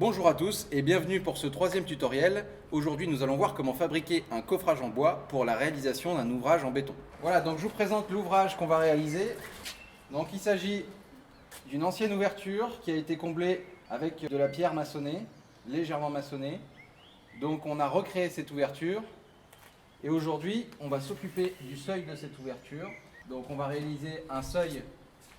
Bonjour à tous et bienvenue pour ce troisième tutoriel. Aujourd'hui nous allons voir comment fabriquer un coffrage en bois pour la réalisation d'un ouvrage en béton. Voilà, donc je vous présente l'ouvrage qu'on va réaliser. Donc il s'agit d'une ancienne ouverture qui a été comblée avec de la pierre maçonnée, légèrement maçonnée. Donc on a recréé cette ouverture et aujourd'hui on va s'occuper du seuil de cette ouverture. Donc on va réaliser un seuil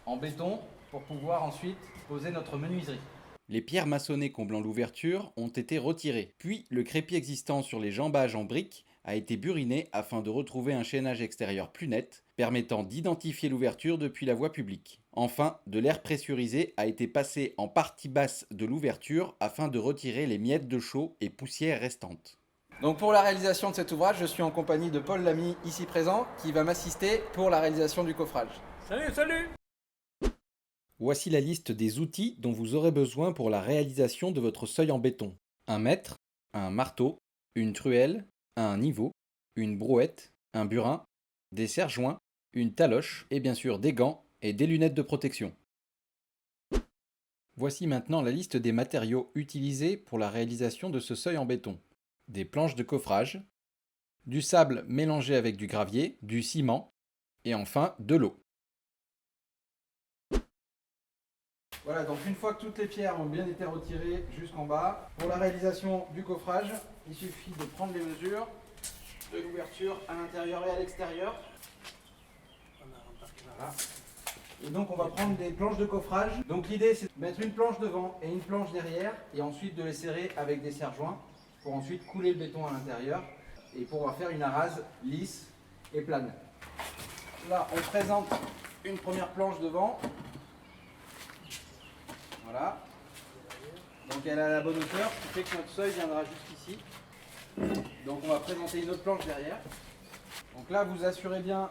en béton pour pouvoir ensuite poser notre menuiserie. Les pierres maçonnées comblant l'ouverture ont été retirées, puis le crépi existant sur les jambages en briques a été buriné afin de retrouver un chaînage extérieur plus net, permettant d'identifier l'ouverture depuis la voie publique. Enfin, de l'air pressurisé a été passé en partie basse de l'ouverture afin de retirer les miettes de chaux et poussières restantes. Donc pour la réalisation de cet ouvrage, je suis en compagnie de Paul Lamy, ici présent, qui va m'assister pour la réalisation du coffrage. Salut! Voici la liste des outils dont vous aurez besoin pour la réalisation de votre seuil en béton. Un mètre, un marteau, une truelle, un niveau, une brouette, un burin, des serre-joints, une taloche et bien sûr des gants et des lunettes de protection. Voici maintenant la liste des matériaux utilisés pour la réalisation de ce seuil en béton. Des planches de coffrage, du sable mélangé avec du gravier, du ciment et enfin de l'eau. Voilà, donc une fois que toutes les pierres ont bien été retirées jusqu'en bas, pour la réalisation du coffrage, il suffit de prendre les mesures de l'ouverture à l'intérieur et à l'extérieur. Voilà. Et donc on va prendre des planches de coffrage. Donc l'idée c'est de mettre une planche devant et une planche derrière et ensuite de les serrer avec des serre-joints pour ensuite couler le béton à l'intérieur et pouvoir faire une arase lisse et plane. Là on présente une première planche devant. Voilà. Donc elle a la bonne hauteur, ce qui fait que notre seuil viendra jusqu'ici. Donc on va présenter une autre planche derrière. Donc là vous assurez bien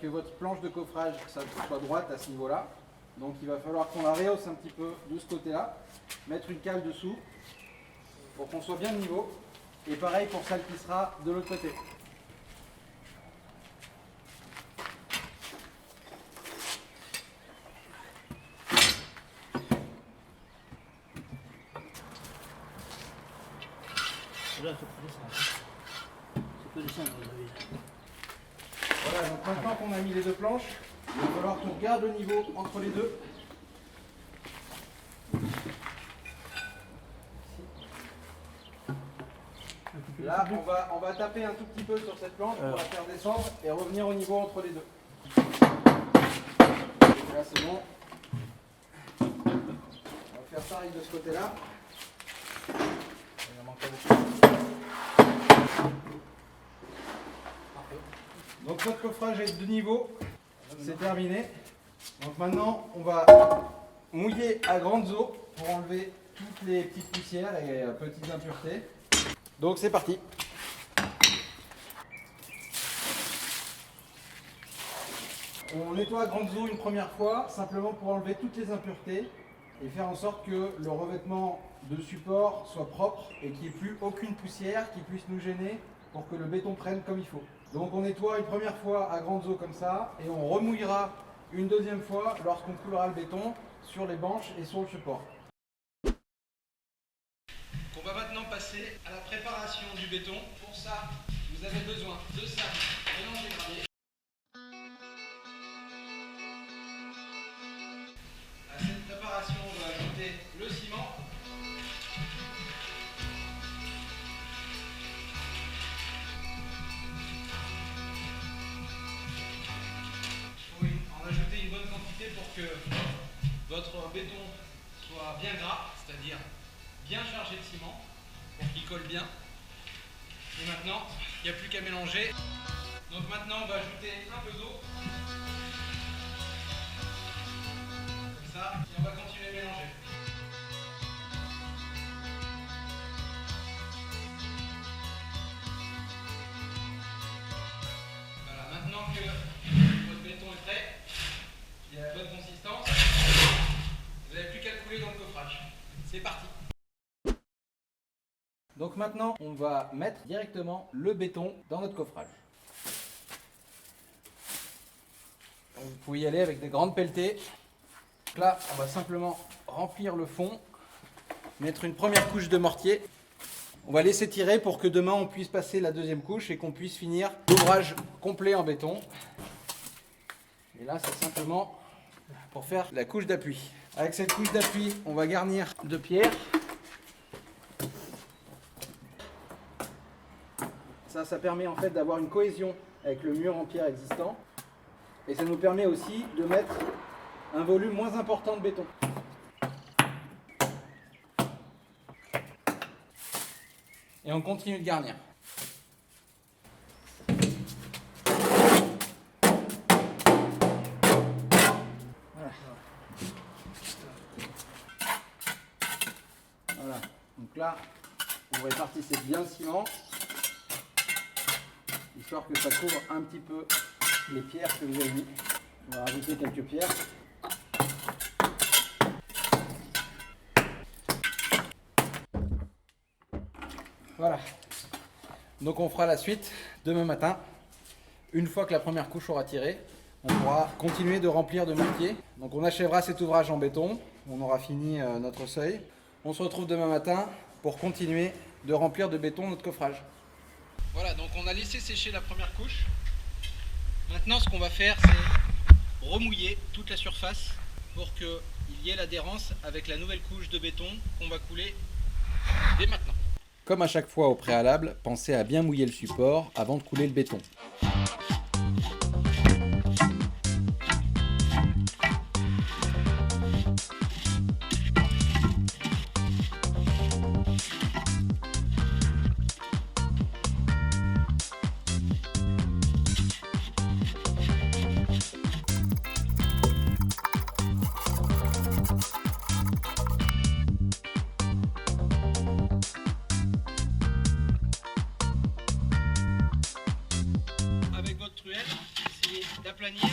que votre planche de coffrage soit droite à ce niveau-là. Donc il va falloir qu'on la rehausse un petit peu de ce côté-là, mettre une cale dessous pour qu'on soit bien de niveau. Et pareil pour celle qui sera de l'autre côté. Là, ça peut descendre, vous avez. Voilà, donc maintenant qu'on a mis les deux planches, il va falloir qu'on garde le niveau entre les deux. Là, on va taper un tout petit peu sur cette planche pour la faire descendre et revenir au niveau entre les deux. Là, c'est bon. On va faire pareil de ce côté-là. Il en manque pas beaucoup. Donc notre coffrage est de niveau, c'est terminé. Donc maintenant on va mouiller à grandes eaux pour enlever toutes les petites poussières et petites impuretés. Donc c'est parti. On nettoie à grandes eaux une première fois, simplement pour enlever toutes les impuretés et faire en sorte que le revêtement de support soit propre et qu'il n'y ait plus aucune poussière qui puisse nous gêner pour que le béton prenne comme il faut. Donc on nettoie une première fois à grandes eaux comme ça et on remouillera une deuxième fois lorsqu'on coulera le béton sur les banches et sur le support. On va maintenant passer à la préparation du béton. Pour ça, vous avez besoin de sable mélangé gravier. À cette préparation, on va ajouter le ciment. En ajouter une bonne quantité pour que votre béton soit bien gras, c'est-à-dire bien chargé de ciment, pour qu'il colle bien. Et maintenant, il n'y a plus qu'à mélanger. Donc maintenant, on va ajouter un peu d'eau. Comme ça, et on va continuer à mélanger. Voilà, maintenant que votre béton est prêt, il a la bonne consistance, vous n'avez plus qu'à le couler dans le coffrage. C'est parti. Donc maintenant, on va mettre directement le béton dans notre coffrage. Donc vous pouvez y aller avec des grandes pelletées. Donc là, on va simplement remplir le fond mettre une première couche de mortier. On va laisser tirer pour que demain on puisse passer la deuxième couche et qu'on puisse finir l'ouvrage complet en béton. Et là, c'est simplement pour faire la couche d'appui. Avec cette couche d'appui, on va garnir de pierre. Ça permet en fait d'avoir une cohésion avec le mur en pierre existant. Et ça nous permet aussi de mettre un volume moins important de béton. Et on continue de garnir. Voilà. Donc là, vous répartissez bien le ciment, histoire que ça couvre un petit peu les pierres que vous avez mis. On va rajouter quelques pierres. Voilà. Donc on fera la suite demain matin. Une fois que la première couche aura tiré, on pourra continuer de remplir de mortier. Donc on achèvera cet ouvrage en béton. On aura fini notre seuil. On se retrouve demain matin pour continuer de remplir de béton notre coffrage. Voilà, donc on a laissé sécher la première couche. Maintenant, ce qu'on va faire, c'est remouiller toute la surface pour qu'il y ait l'adhérence avec la nouvelle couche de béton qu'on va couler dès maintenant. Comme à chaque fois au préalable, pensez à bien mouiller le support avant de couler le béton. D'aplanir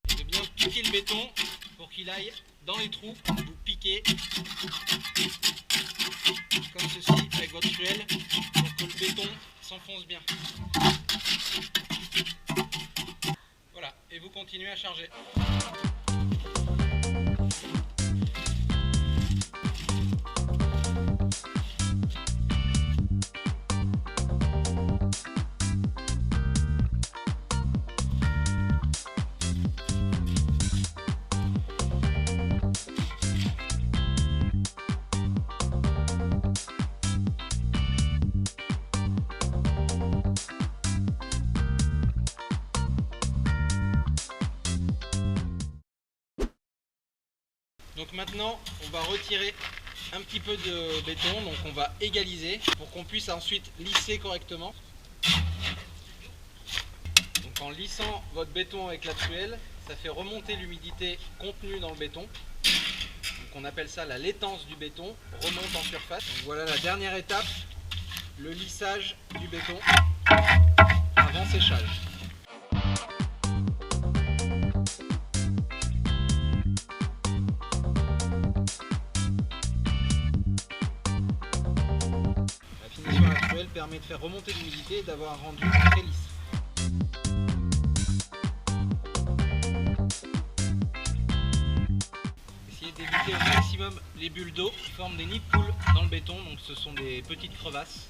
et de bien piquer le béton pour qu'il aille dans les trous. Vous piquez comme ceci avec votre truelle pour que le béton s'enfonce bien. Voilà, et vous continuez à charger. Donc maintenant, on va retirer un petit peu de béton, donc on va égaliser pour qu'on puisse ensuite lisser correctement. Donc en lissant votre béton avec la truelle, ça fait remonter l'humidité contenue dans le béton. Donc on appelle ça la laitance du béton, remonte en surface. Donc voilà la dernière étape, le lissage du béton avant séchage. Permet de faire remonter l'humidité et d'avoir un rendu très lisse. Essayez d'éviter au maximum les bulles d'eau qui forment des nids de poules dans le béton, donc ce sont des petites crevasses.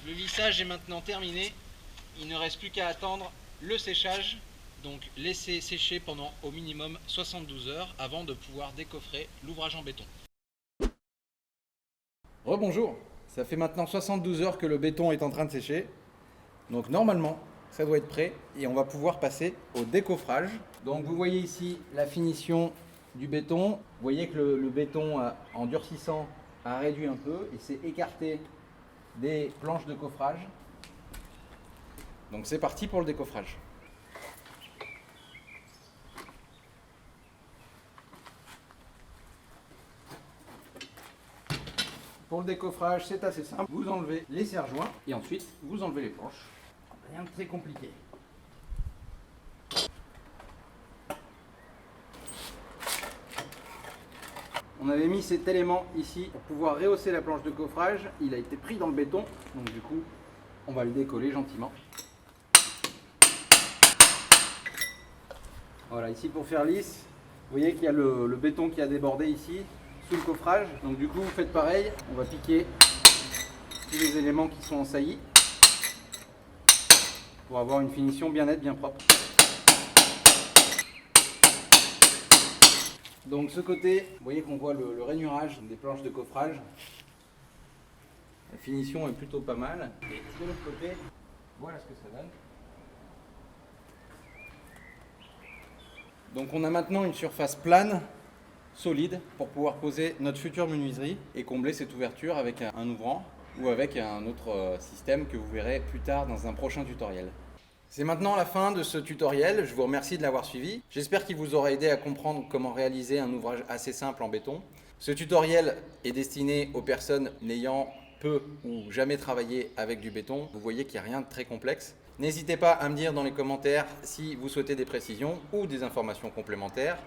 Le lissage est maintenant terminé, il ne reste plus qu'à attendre le séchage. Donc laissez sécher pendant au minimum 72 heures avant de pouvoir décoffrer l'ouvrage en béton. Rebonjour, ça fait maintenant 72 heures que le béton est en train de sécher. Donc normalement, ça doit être prêt et on va pouvoir passer au décoffrage. Donc vous voyez ici la finition du béton. Vous voyez que le béton, en durcissant, a réduit un peu et s'est écarté des planches de coffrage. Donc c'est parti pour le décoffrage. Pour le décoffrage, c'est assez simple. Vous enlevez les serre-joints et ensuite vous enlevez les planches. Rien de très compliqué. On avait mis cet élément ici pour pouvoir rehausser la planche de coffrage. Il a été pris dans le béton, donc du coup, on va le décoller gentiment. Voilà, ici pour faire lisse, vous voyez qu'il y a le béton qui a débordé ici, sous le coffrage. Donc du coup, vous faites pareil, on va piquer tous les éléments qui sont en saillie pour avoir une finition bien nette, bien propre. Donc ce côté, vous voyez qu'on voit le rainurage des planches de coffrage. La finition est plutôt pas mal. Et de l'autre côté, voilà ce que ça donne. Donc on a maintenant une surface plane, solide, pour pouvoir poser notre future menuiserie et combler cette ouverture avec un ouvrant ou avec un autre système que vous verrez plus tard dans un prochain tutoriel. C'est maintenant la fin de ce tutoriel, je vous remercie de l'avoir suivi. J'espère qu'il vous aura aidé à comprendre comment réaliser un ouvrage assez simple en béton. Ce tutoriel est destiné aux personnes n'ayant peu ou jamais travaillé avec du béton. Vous voyez qu'il n'y a rien de très complexe. N'hésitez pas à me dire dans les commentaires si vous souhaitez des précisions ou des informations complémentaires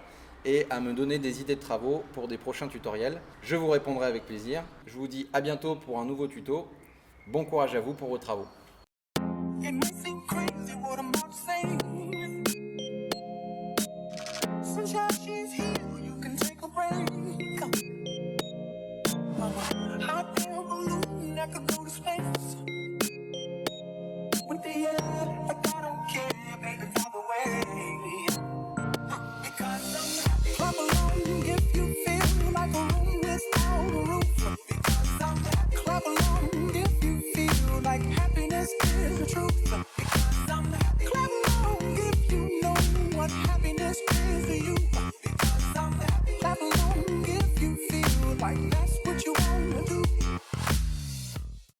et à me donner des idées de travaux pour des prochains tutoriels. Je vous répondrai avec plaisir. Je vous dis à bientôt pour un nouveau tuto. Bon courage à vous pour vos travaux. And nothing crazy, what am